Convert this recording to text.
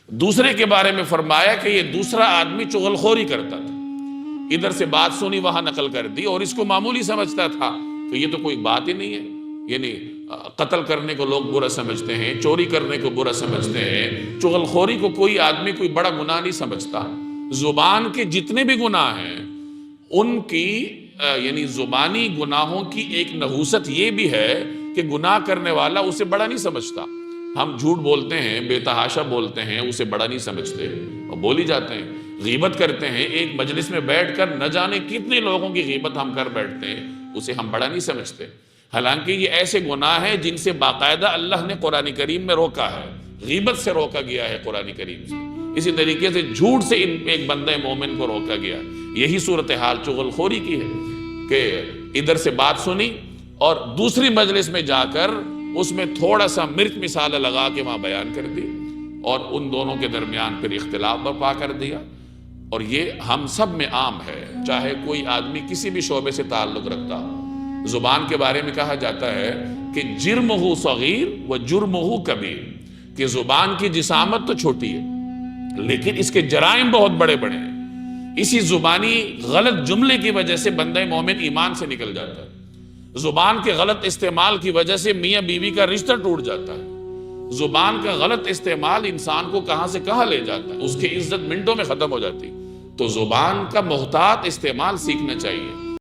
دوسرے کے بارے میں فرمایا کہ یہ دوسرا آدمی چغل خوری کرتا تھا، ادھر سے بات سنی وہاں نقل کر دی، اور اس کو معمولی سمجھتا تھا کہ یہ تو کوئی بات ہی نہیں ہے، یعنی قتل کرنے کو لوگ برا سمجھتے ہیں، چوری کرنے کو برا سمجھتے ہیں، چغل خوری کو کوئی آدمی کوئی بڑا گناہ نہیں سمجھتا۔ زبان کے جتنے بھی گناہ ہیں ان کی یعنی زبانی گناہوں کی ایک نحوست یہ بھی ہے کہ گناہ کرنے والا اسے بڑا نہیں سمجھتا۔ ہم جھوٹ بولتے ہیں، بے تحاشا بولتے ہیں، اسے بڑا نہیں سمجھتے اور بول ہی جاتے ہیں۔ غیبت کرتے ہیں، ایک مجلس میں بیٹھ کر نہ جانے کتنے لوگوں کی غیبت ہم کر بیٹھتے ہیں، اسے ہم بڑا نہیں سمجھتے، حالانکہ یہ ایسے گناہ ہیں جن سے باقاعدہ اللہ نے قرآن کریم میں روکا ہے، غیبت سے روکا گیا ہے قرآن کریم سے۔ اسی طریقے سے جھوٹ سے ایک بندہ مومن کو روکا گیا۔ یہی صورتحال چغل خوری کی ہے کہ ادھر سے بات سنی اور دوسری مجلس میں جا کر اس میں تھوڑا سا مرچ مسالہ لگا کے وہاں بیان کر دی، اور ان دونوں کے درمیان پھر اختلاف برپا کر دیا۔ اور یہ ہم سب میں عام ہے، چاہے کوئی آدمی کسی بھی شعبے سے تعلق رکھتا ہو۔ زبان کے بارے میں کہا جاتا ہے کہ جرمہ صغیر و جرمہ کبیر، کہ زبان کی جسامت تو چھوٹی ہے لیکن اس کے جرائم بہت بڑے بڑے ہیں۔ اسی زبانی غلط جملے کی وجہ سے بندہ مومن ایمان سے نکل جاتا ہے، زبان کے غلط استعمال کی وجہ سے میاں بیوی کا رشتہ ٹوٹ جاتا ہے، زبان کا غلط استعمال انسان کو کہاں سے کہاں لے جاتا ہے، اس کی عزت منٹوں میں ختم ہو جاتی۔ تو زبان کا محتاط استعمال سیکھنا چاہیے۔